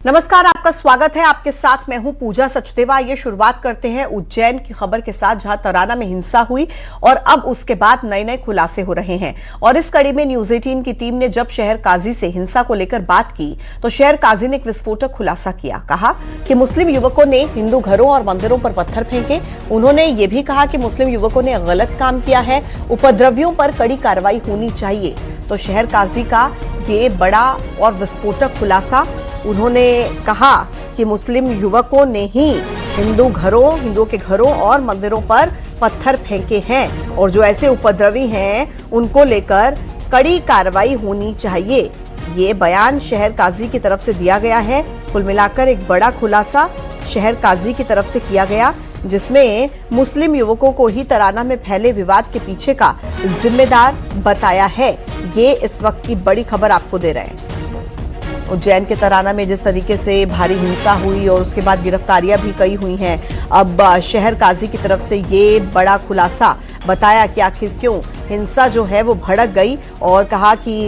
नमस्कार, आपका स्वागत है। आपके साथ मैं हूं पूजा सचदेवा। ये शुरुआत करते हैं उज्जैन की खबर के साथ, जहां तराना में हिंसा हुई और अब उसके बाद नए नए खुलासे हो रहे हैं। और इस कड़ी में न्यूज 18 की टीम ने जब शहर काजी से हिंसा को लेकर बात की तो शहर काजी ने एक विस्फोटक खुलासा किया। कहा कि मुस्लिम युवकों ने हिंदू घरों और मंदिरों पर पत्थर फेंके। उन्होंने ये भी कहा कि मुस्लिम युवकों ने गलत काम किया है, उपद्रवियों पर कड़ी कार्रवाई होनी चाहिए। तो शहर काजी का ये बड़ा और विस्फोटक खुलासा। उन्होंने कहा कि मुस्लिम युवकों ने ही हिंदुओं के घरों और मंदिरों पर पत्थर फेंके हैं और जो ऐसे उपद्रवी हैं उनको लेकर कड़ी कार्रवाई होनी चाहिए। ये बयान शहर काजी की तरफ से दिया गया है। कुल मिलाकर एक बड़ा खुलासा शहर काजी की तरफ से किया गया, जिसमें मुस्लिम युवकों को ही तराना में फैले विवाद के पीछे का जिम्मेदार बताया है। ये इस वक्त की बड़ी खबर आपको दे रहे हैं। उज्जैन के तराना में जिस तरीके से भारी हिंसा हुई और उसके बाद गिरफ्तारियां भी कई हुई हैं, अब शहर काजी की तरफ से ये बड़ा खुलासा बताया कि आखिर क्यों हिंसा जो है वो भड़क गई और कहा कि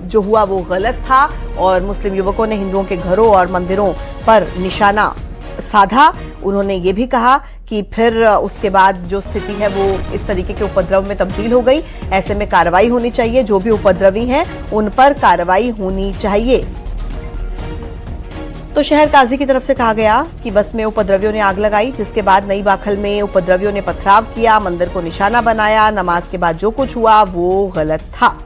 जो हुआ वो गलत था और मुस्लिम युवकों ने हिंदुओं के घरों और मंदिरों पर निशाना साधा। उन्होंने ये भी कहा कि फिर उसके बाद जो स्थिति है वो इस तरीके के उपद्रव में तब्दील हो गई। ऐसे में कार्रवाई होनी चाहिए, जो भी उपद्रवी हैं उन पर कार्रवाई होनी चाहिए। तो शहर काजी की तरफ से कहा गया कि बस में उपद्रवियों ने आग लगाई, जिसके बाद नई बाखल में उपद्रवियों ने पथराव किया, मंदिर को निशाना बनाया। नमाज के बाद जो कुछ हुआ वो गलत था।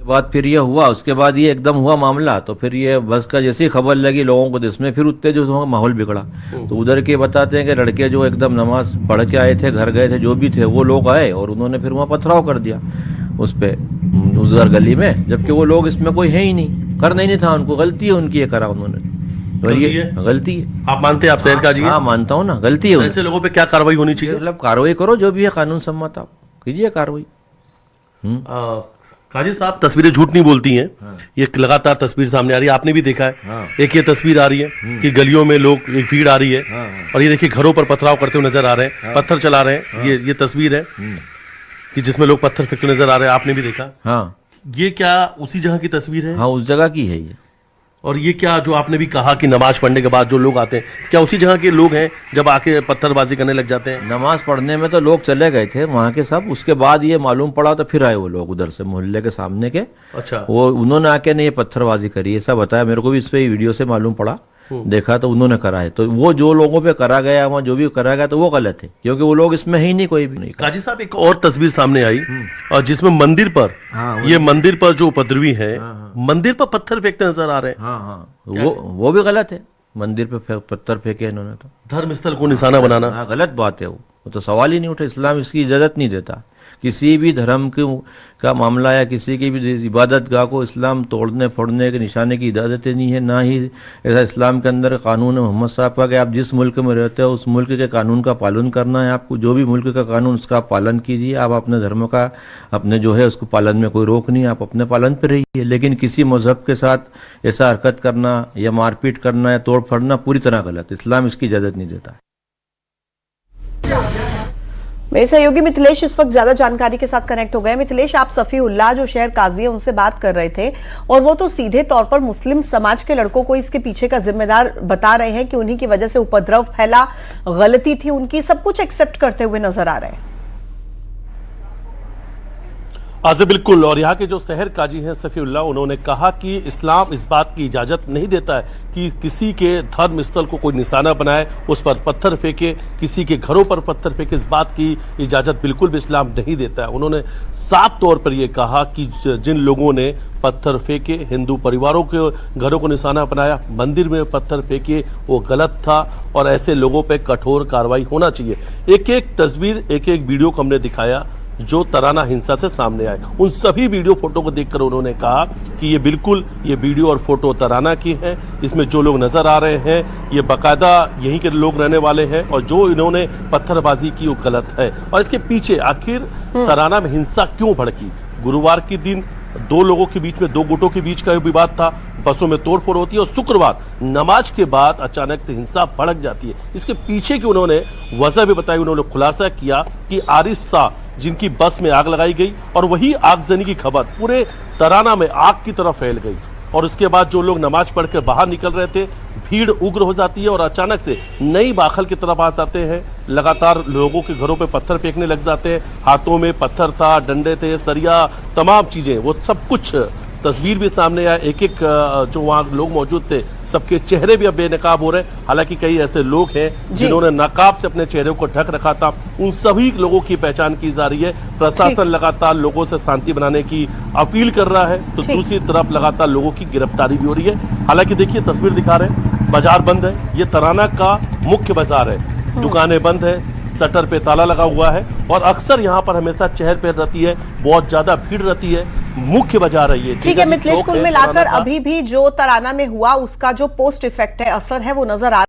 बाद फिर ये हुआ, उसके बाद ये एकदम हुआ मामला। तो फिर ये बस का जैसी खबर लगी लोगों को, इसमें फिर उत्तेजित जो माहौल बिगड़ा। तो उधर के बताते हैं कि लड़के जो एकदम नमाज पढ़ के आए थे, घर गए थे, जो भी थे वो लोग आए और उन्होंने फिर वहाँ पथराव कर दिया उस पे, उधर गली में, जबकि वो लोग इसमें कोई है ही नहीं, करना ही नहीं था उनको। गलती है उनकी, ये करा उन्होंने। तो ये गलती है। आप मानते हैं? आप शहर काजी हैं? हाँ, मानता हूँ ना, गलती है। ऐसे लोगों पे क्या कार्रवाई होनी चाहिए? मतलब कार्रवाई करो, जो भी है कानून सम्मत, आप कीजिए कार्रवाई। काजी साहब, तस्वीरें झूठ नहीं बोलती हैं। ये लगातार तस्वीर सामने आ रही है, आपने भी देखा है। एक ये तस्वीर आ रही है कि गलियों में लोग, एक भीड़ आ रही है और ये देखिए घरों पर पथराव करते हुए नजर आ रहे हैं, पत्थर चला रहे हैं। ये तस्वीर है कि जिसमें लोग पत्थर फेंकते नजर आ रहे हैं, आपने भी देखा। हाँ, ये क्या उसी जगह की तस्वीर है? हाँ, उस जगह की है ये। और ये क्या, जो आपने भी कहा कि नमाज पढ़ने के बाद जो लोग आते हैं, क्या उसी जगह के लोग हैं जब आके पत्थरबाजी करने लग जाते हैं? नमाज पढ़ने में तो लोग चले गए थे वहाँ के सब, उसके बाद ये मालूम पड़ा तो फिर आए वो लोग उधर से, मोहल्ले के सामने के। अच्छा। वो उन्होंने आके ने ये पत्थरबाजी करी, ऐसा बताया मेरे को भी। इस पे वीडियो से मालूम पड़ा, देखा तो उन्होंने करा है। तो वो जो लोगों पे करा गया, वहाँ जो भी करा गया, तो वो गलत है, क्योंकि वो लोग इसमें ही नहीं, कोई भी नहीं। काजी साहब, एक और तस्वीर सामने आई और जिसमें मंदिर पर, ये मंदिर पर जो उपद्रवी है, मंदिर पर पत्थर फेंकते नजर आ रहे हैं। हाँ, हाँ, वो भी गलत है। मंदिर पे पत्थर फेंके इन्होंने, तो धर्म स्थल को निशाना बनाना। हाँ, गलत बात है। वो तो सवाल ही नहीं उठा। इस्लाम इसकी इजाजत नहीं देता। किसी भी धर्म का मामला या किसी की भी इबादत गाह को इस्लाम तोड़ने फोड़ने के निशाने की इजाजत नहीं है, ना ही ऐसा इस्लाम के अंदर कानून है मोहम्मद साहब का कि आप जिस मुल्क में रहते हो उस मुल्क के कानून का पालन करना है आपको। जो भी मुल्क का कानून उसका पालन कीजिए। आप अपने धर्म का, अपने जो है उसको पालन में कोई रोक नहीं, आप अपने पालन पर रहिए। लेकिन किसी मजहब के साथ ऐसा हरकत करना या मारपीट करना या तोड़ फोड़ना पूरी तरह गलत। इस्लाम इसकी इजाजत नहीं देता है। मेरे सहयोगी मिथिलेश इस वक्त ज्यादा जानकारी के साथ कनेक्ट हो गए। मिथिलेश, आप सफीउल्लाह जो शहर काजी है उनसे बात कर रहे थे और वो तो सीधे तौर पर मुस्लिम समाज के लड़कों को इसके पीछे का जिम्मेदार बता रहे हैं कि उन्हीं की वजह से उपद्रव फैला, गलती थी उनकी, सब कुछ एक्सेप्ट करते हुए नजर आ रहे हैं। आज बिल्कुल। और यहाँ के जो शहर काजी हैं सफीउल्लाह, उन्होंने कहा कि इस्लाम इस बात की इजाज़त नहीं देता है कि किसी के धर्म स्थल को कोई निशाना बनाए, उस पर पत्थर फेंके, किसी के घरों पर पत्थर फेंके। इस बात की इजाज़त बिल्कुल भी इस्लाम नहीं देता है। उन्होंने साफ तौर पर यह कहा कि जिन लोगों ने पत्थर फेंके, हिंदू परिवारों के घरों को निशाना बनाया, मंदिर में पत्थर फेंके, वो गलत था और ऐसे लोगों पर कठोर कार्रवाई होना चाहिए। एक एक तस्वीर, एक एक वीडियो को हमने दिखाया जो तराना हिंसा से सामने आए। उन सभी वीडियो फोटो को देखकर उन्होंने कहा कि ये बिल्कुल, ये वीडियो और फोटो तराना की हैं। इसमें जो लोग नजर आ रहे हैं ये बाकायदा यहीं के लोग रहने वाले हैं और जो इन्होंने पत्थरबाजी की वो गलत है। और इसके पीछे आखिर तराना में हिंसा क्यों भड़की? गुरुवार के दिन दो लोगों के बीच में, दो गुटों के बीच का विवाद था, बसों में तोड़फोड़ होती है और शुक्रवार नमाज के बाद अचानक से हिंसा भड़क जाती है। इसके पीछे की उन्होंने वजह भी बताई। उन्होंने खुलासा किया कि आरिफ शाह, जिनकी बस में आग लगाई गई और वही आगजनी की खबर पूरे तराना में आग की तरह फैल गई, और उसके बाद जो लोग नमाज पढ़कर बाहर निकल रहे थे, भीड़ उग्र हो जाती है और अचानक से नई बाखल की तरफ आ जाते हैं। लगातार लोगों के घरों पे पत्थर फेंकने लग जाते हैं। हाथों में पत्थर था, डंडे थे, सरिया, तमाम चीजें, वो सब कुछ तस्वीर भी सामने आया। एक एक जो वहाँ लोग मौजूद थे, सबके चेहरे भी अब बेनकाब हो रहे हैं। हालांकि कई ऐसे लोग हैं जिन्होंने नकाब से अपने चेहरे को ढक रखा था। उन सभी लोगों की पहचान की जा रही है। प्रशासन लगातार लोगों से शांति बनाने की अपील कर रहा है, तो दूसरी तरफ लगातार लोगों की गिरफ्तारी भी हो रही है। हालांकि देखिए तस्वीर दिखा रहे हैं, बाजार बंद है। ये तराना का मुख्य बाजार है, दुकानें बंद है, शटर पे ताला लगा हुआ है और अक्सर यहाँ पर हमेशा चहल पहल रहती है, बहुत ज्यादा भीड़ रहती है। मुख्य बाजार है ये। ठीक है मिथिलेश, कुल मिलाकर अभी भी जो तराना में हुआ उसका जो पोस्ट इफेक्ट है, असर है, वो नजर आ